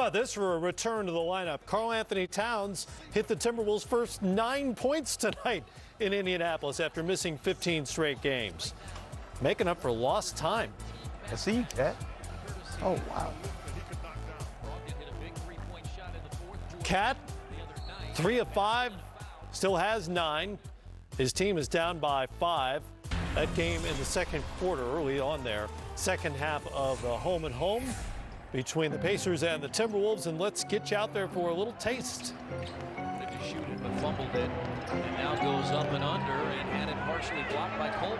about this for a return to the lineup? Karl Anthony Towns hit the Timberwolves' first 9 points tonight in Indianapolis after missing 15 straight games, making up for lost time. I see you, Cat. Oh, wow. Cat, 3 of 5, still has 9. His team is down by 5. That game in the second quarter, early on there. Second half of the home and home between the Pacers and the Timberwolves. And let's get you out there for a little taste. Wanted to shoot it, but fumbled it. And now goes up and under and had it partially blocked by Culver.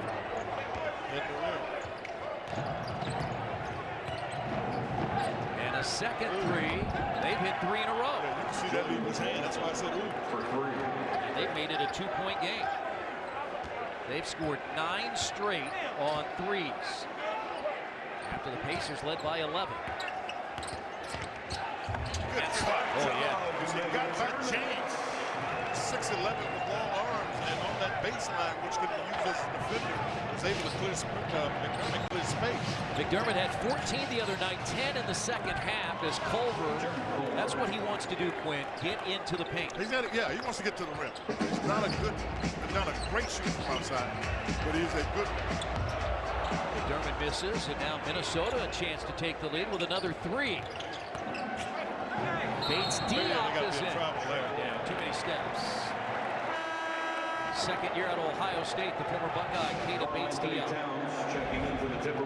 And a second three. They've hit 3 in a row. Yeah, you can see that leave his hand. That's why I said ooh for 3. And they've made it a 2-point game. They've scored 9 straight on threes. After the Pacers led by 11. Good spot. Oh, yeah. He got back James. 6'11" with long arms, and on that baseline, which could be used as a defender, was able to clear space. McDermott had 14 the other night, 10 in the second half as Culver. That's what he wants to do, Quinn. Get into the paint. He's got it. Yeah, he wants to get to the rim. He's not a great shooter from outside, but he's a good. McDermott misses, and now Minnesota a chance to take the lead with another 3. Bates Diop is in. Yeah, too many steps. Second year at Ohio State, the former Buckeye, Kata Bates Diop.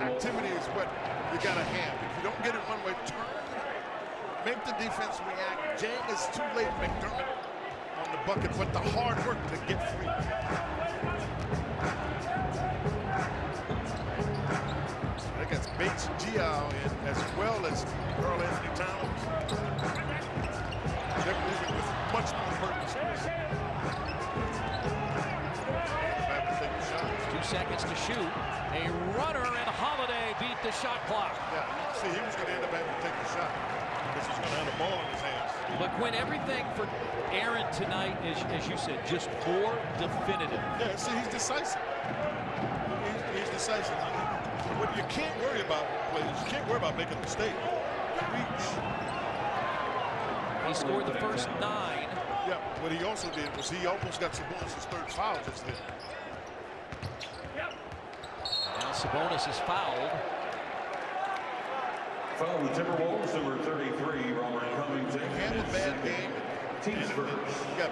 Activity is what you got to have. If you don't get it one way, turn, make the defense react. Jang is too late, McDermott on the bucket, but the hard work to get free. I guess Bates Diop as well as Karl Anthony Towns. They're moving with much more purpose. 2 seconds to shoot. A runner, and Holiday beat the shot clock. Yeah, see, he was going to end up having to take the shot. This was going to have the ball in his hands. But Quinn, everything for Aaron tonight is, as you said, just more definitive. Yeah, see, he's decisive. He's decisive. What you can't worry about, players, you can't worry about making a mistake. Reach. He scored the first 9. Yeah, what he also did was he almost got Sabonis' 3rd foul just then. Now Sabonis is fouled. Foul the Timberwolves, number 33, Robert Covington. You have a bad game. Team's first. You got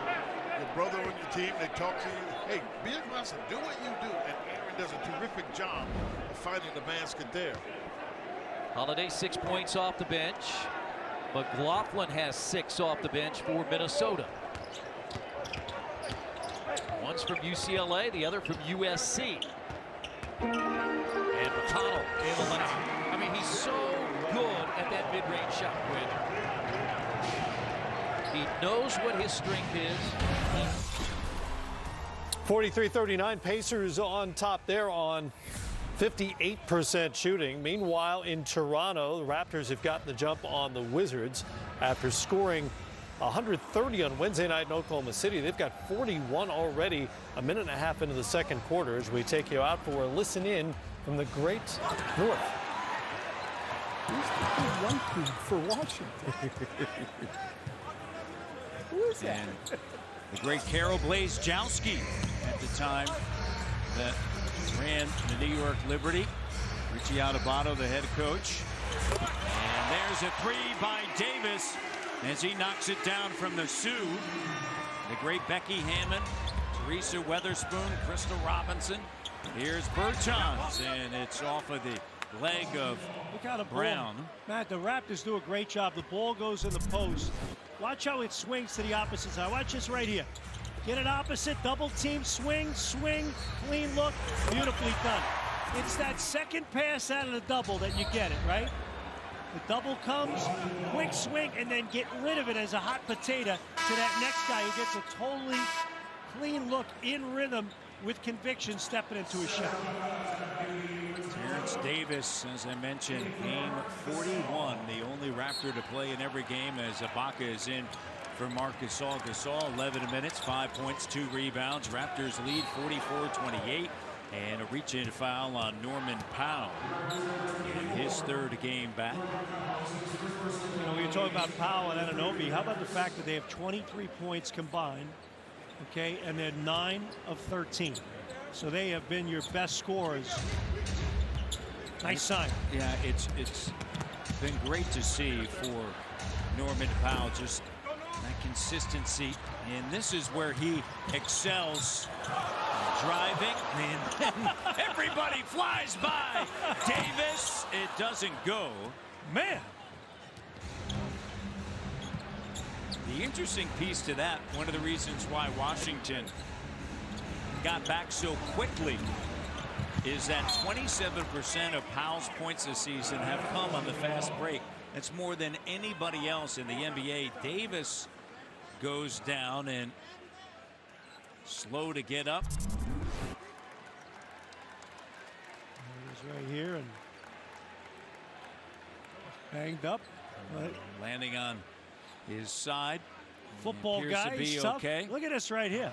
your brother on your team. They talk to you. Hey, be aggressive. Do what you do. And Aaron does a terrific job of finding the basket there. Holiday 6 points off the bench. McLaughlin has 6 off the bench for Minnesota. One's from UCLA, the other from USC. And McConnell in the lane. I mean, he's so good at that mid-range shot, Quinn. He knows what his strength is. 43-39, Pacers on top there on 58% shooting. Meanwhile, in Toronto, the Raptors have gotten the jump on the Wizards after scoring 130 on Wednesday night in Oklahoma City. They've got 41 already, a minute and a half into the second quarter, as we take you out for a listen in from the great North. Who's the white dude for Washington? Who is that? And the great Carol Blazejowski at the time that ran the New York Liberty. Richie Adubato, the head coach. And there's a 3 by Davis as he knocks it down from the Sioux. The great Becky Hammond, Teresa Weatherspoon, Crystal Robinson. Here's Bertans, and it's off of the leg of Look out of Brown. Ball. Matt, the Raptors do a great job. The ball goes in the post. Watch how it swings to the opposite side. Watch this right here. Get it opposite, double team, swing, clean look, beautifully done. It's that second pass out of the double that you get it, right? The double comes, quick swing, and then get rid of it as a hot potato to that next guy who gets a totally clean look in rhythm with conviction stepping into a shot. Terrence Davis, as I mentioned, game 41, the only Raptor to play in every game as Ibaka is in for Marcus Gasol. 11 minutes, 5 points, 2 rebounds. Raptors lead 44-28. And a reach-in foul on Norman Powell in his third game back. You know, when you're talking about Powell and Anunoby, how about the fact that they have 23 points combined, okay, and they're 9 of 13. So they have been your best scorers. Nice sign. Yeah, it's been great to see for Norman Powell, just that consistency. And this is where he excels. Driving, and then everybody flies by. Davis, it doesn't go. Man. The interesting piece to that, one of the reasons why Washington got back so quickly, is that 27% of Powell's points this season have come on the fast break. That's more than anybody else in the NBA. Davis goes down and slow to get up. He's right here and banged up. But landing on his side. Football guy, he's tough. okay. Look at this right here.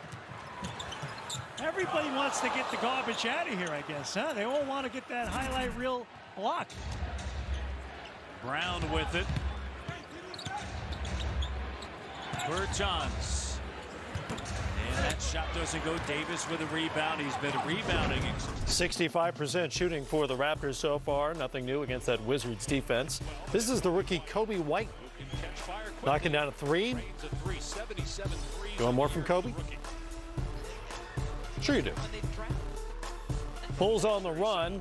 Everybody wants to get the garbage out of here, I guess, huh? They all want to get that highlight reel block. Brown with it. Bertans. And that shot doesn't go. Davis with a rebound. He's been rebounding. 65% shooting for the Raptors so far. Nothing new against that Wizards defense. This is the rookie Kobe White. Knocking down a three. You want more from Kobe? Sure you do. Pulls on the run.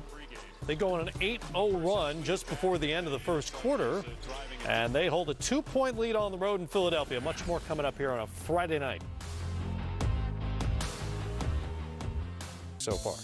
They go on an 8-0 run just before the end of the first quarter. And they hold a 2-point lead on the road in Philadelphia. Much more coming up here on a Friday night. So far.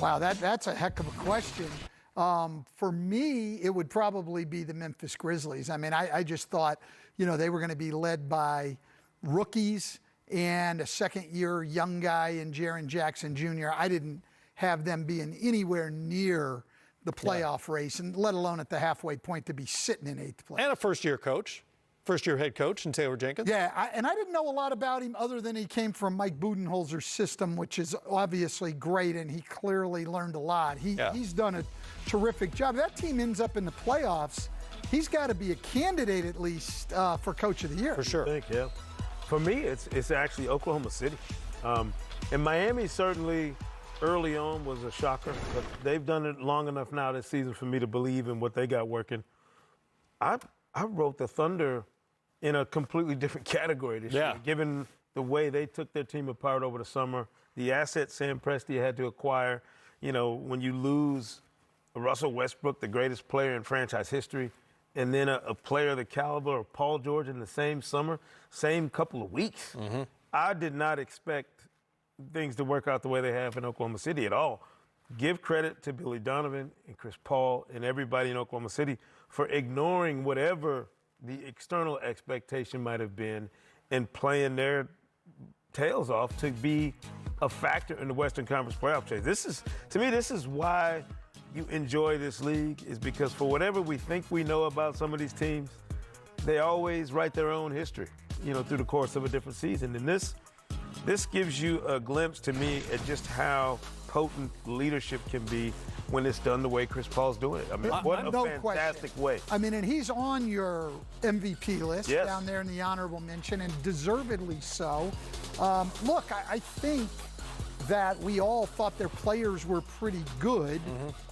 Wow, that's a heck of a question. For me, it would probably be the Memphis Grizzlies. I mean, I just thought, you know, they were going to be led by rookies and a second-year young guy in Jaren Jackson Jr. I didn't have them being anywhere near the playoff race, and let alone at the halfway point to be sitting in 8th place. And a first-year coach. First-year head coach in Taylor Jenkins. Yeah, and I didn't know a lot about him other than he came from Mike Budenholzer's system, which is obviously great, and he clearly learned a lot. He's done a terrific job. That team ends up in the playoffs. He's got to be a candidate at least for Coach of the Year. For sure. I think, yeah. For me, it's actually Oklahoma City. And Miami certainly early on was a shocker, but they've done it long enough now this season for me to believe in what they got working. I wrote the Thunder in a completely different category this year, given the way they took their team apart over the summer, the assets Sam Presti had to acquire. You know, when you lose Russell Westbrook, the greatest player in franchise history, and then a player the caliber of Paul George in the same summer, same couple of weeks. I did not expect things to work out the way they have in Oklahoma City at all. Give credit to Billy Donovan and Chris Paul and everybody in Oklahoma City for ignoring whatever the external expectation might have been and playing their tails off to be a factor in the Western Conference playoff chase. This is why you enjoy this league, is because for whatever we think we know about some of these teams, they always write their own history, you know, through the course of a different season. And this gives you a glimpse to me at just how potent leadership can be when it's done the way Chris Paul's doing it. I mean, what a fantastic way. I mean, and he's on your MVP list down there in the honorable mention, and deservedly so. Look, I think that we all thought their players were pretty good.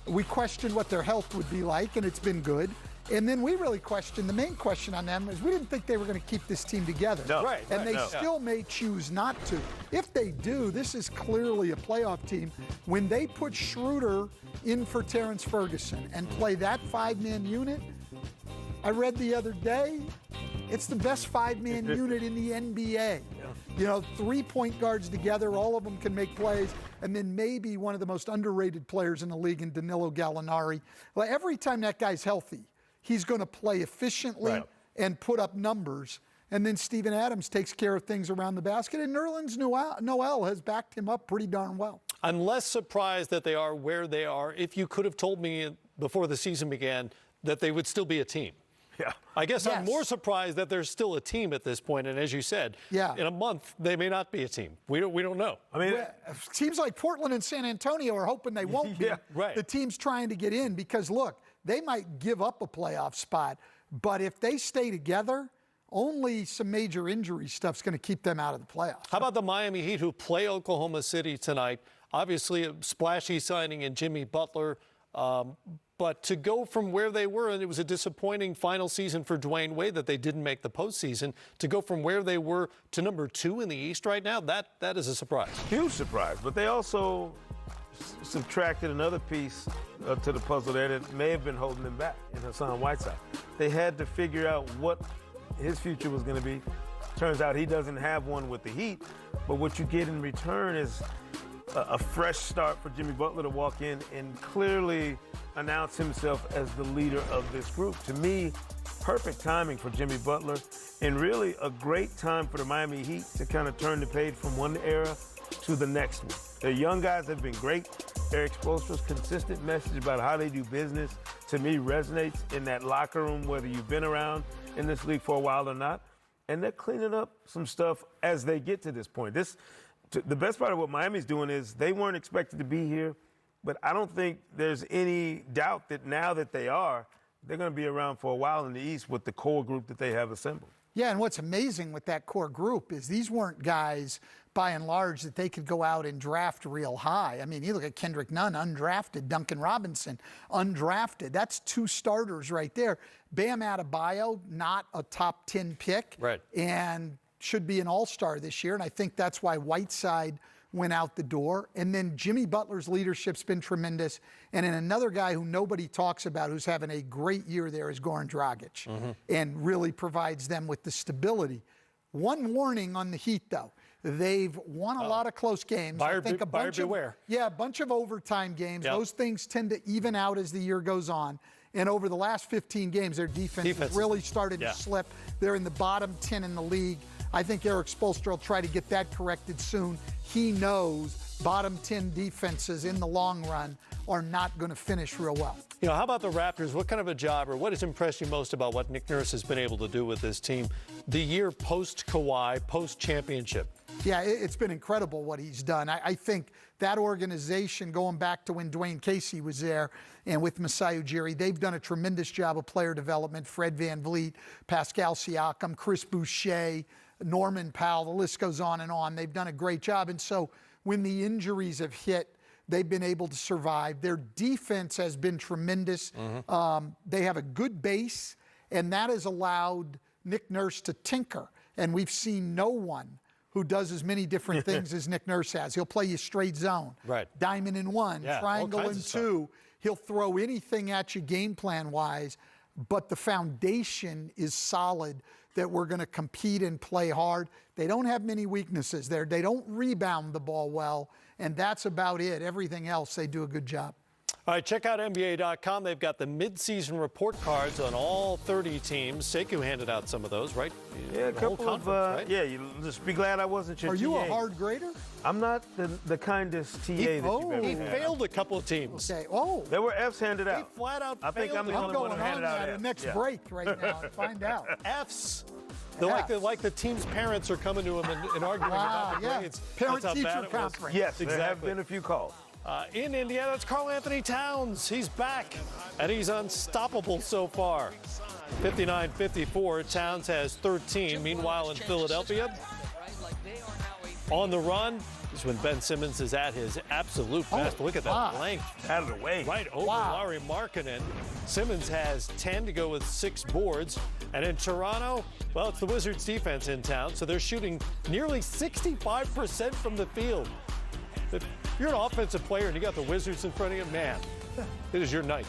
We questioned what their health would be like, and it's been good. And then we really questioned, the main question on them is we didn't think they were going to keep this team together. And they still may choose not to. If they do, this is clearly a playoff team. When they put Schroeder in for Terrence Ferguson and play that 5-man unit, I read the other day, it's the best 5-man unit in the NBA. You know, 3 point guards together, all of them can make plays, and then maybe one of the most underrated players in the league in Danilo Gallinari. Well, every time that guy's healthy, he's going to play efficiently and put up numbers. And then Steven Adams takes care of things around the basket, and Nerlens Noel has backed him up pretty darn well. I'm less surprised that they are where they are. If you could have told me before the season began that they would still be a team. Yeah. I guess I'm Yes. more surprised that they're still a team at this point. And as you said, in a month, they may not be a team. We don't know. I mean, Teams like Portland and San Antonio are hoping they won't be. Yeah, right. The team's trying to get in because, look, they might give up a playoff spot, but if they stay together, only some major injury stuff's going to keep them out of the playoffs. How about the Miami Heat, who play Oklahoma City tonight? Obviously, a splashy signing in Jimmy Butler. But to go from where they were, and it was a disappointing final season for Dwayne Wade that they didn't make the postseason, to go from where they were to number 2 in the East right now, that is a surprise. huge surprise. But they also subtracted another piece to the puzzle there that may have been holding them back in Hassan Whiteside. They had to figure out what his future was going to be. Turns out he doesn't have one with the Heat, but what you get in return is a fresh start for Jimmy Butler to walk in and clearly announce himself as the leader of this group. To me, perfect timing for Jimmy Butler and really a great time for the Miami Heat to kind of turn the page from one era to the next one. The young guys have been great. Eric Spoelstra's consistent message about how they do business, to me, resonates in that locker room, whether you've been around in this league for a while or not. And they're cleaning up some stuff as they get to this point. The best part of what Miami's doing is they weren't expected to be here, but I don't think there's any doubt that now that they are, they're going to be around for a while in the East with the core group that they have assembled. Yeah, and what's amazing with that core group is these weren't guys, by and large, that they could go out and draft real high. I mean, you look at Kendrick Nunn, undrafted. Duncan Robinson, undrafted. That's 2 starters right there. Bam Adebayo, not a top 10 pick. Right. And should be an all-star this year, and I think that's why Whiteside went out the door. And then Jimmy Butler's leadership's been tremendous. And then another guy who nobody talks about who's having a great year there is Goran Dragic, and really provides them with the stability. One warning on the Heat, though. They've won a lot of close games. Buyer beware. A bunch of overtime games. Yep. Those things tend to even out as the year goes on. And over the last 15 games, their defense has really started to slip. They're in the bottom 10 in the league. I think Eric Spoelstra will try to get that corrected soon. He knows bottom 10 defenses in the long run are not going to finish real well. You know, how about the Raptors? What kind of a job, or what has impressed you most about what Nick Nurse has been able to do with this team the year post-Kawhi, post-championship? Yeah, it's been incredible what he's done. I think that organization, going back to when Dwayne Casey was there and with Masai Ujiri, they've done a tremendous job of player development. Fred VanVleet, Pascal Siakam, Chris Boucher, Norman Powell, the list goes on and on. They've done a great job. And so when the injuries have hit, they've been able to survive. Their defense has been tremendous. They have a good base, and that has allowed Nick Nurse to tinker. And we've seen no one who does as many different things as Nick Nurse has. He'll play you straight zone, diamond in 1, triangle in 2. He'll throw anything at you game plan-wise, but the foundation is solid that we're going to compete and play hard. They don't have many weaknesses there. They don't rebound the ball well, and that's about it. Everything else, they do a good job. All right, check out NBA.com. They've got the midseason report cards on all 30 teams. Sekou handed out some of those, right? Yeah, a couple of, right? yeah, you just be glad I wasn't your Are you TA. a hard grader? I'm not the kindest TA that you've ever He had. failed a couple of teams. Okay. There were Fs handed He out. flat out I think failed I'm the them. only going one who on handed out that Fs. next Yeah. break right now and find out. Fs. Fs. Like the team's parents are coming to him and arguing about the grades. That's how Parent-teacher bad it was. conference. Yes, there have Exactly. been a few calls. In Indiana, it's Karl Anthony Towns. He's back, and he's unstoppable so far. 59-54. Towns has 13. Meanwhile, in Philadelphia, on the run is when Ben Simmons is at his absolute best. Look at that length. Out of the way. Right over Lauri Markkanen. Simmons has 10 to go with 6 boards. And in Toronto, well, it's the Wizards defense in town, so they're shooting nearly 65% from the field. If you're an offensive player and you got the Wizards in front of you, man, it is your night.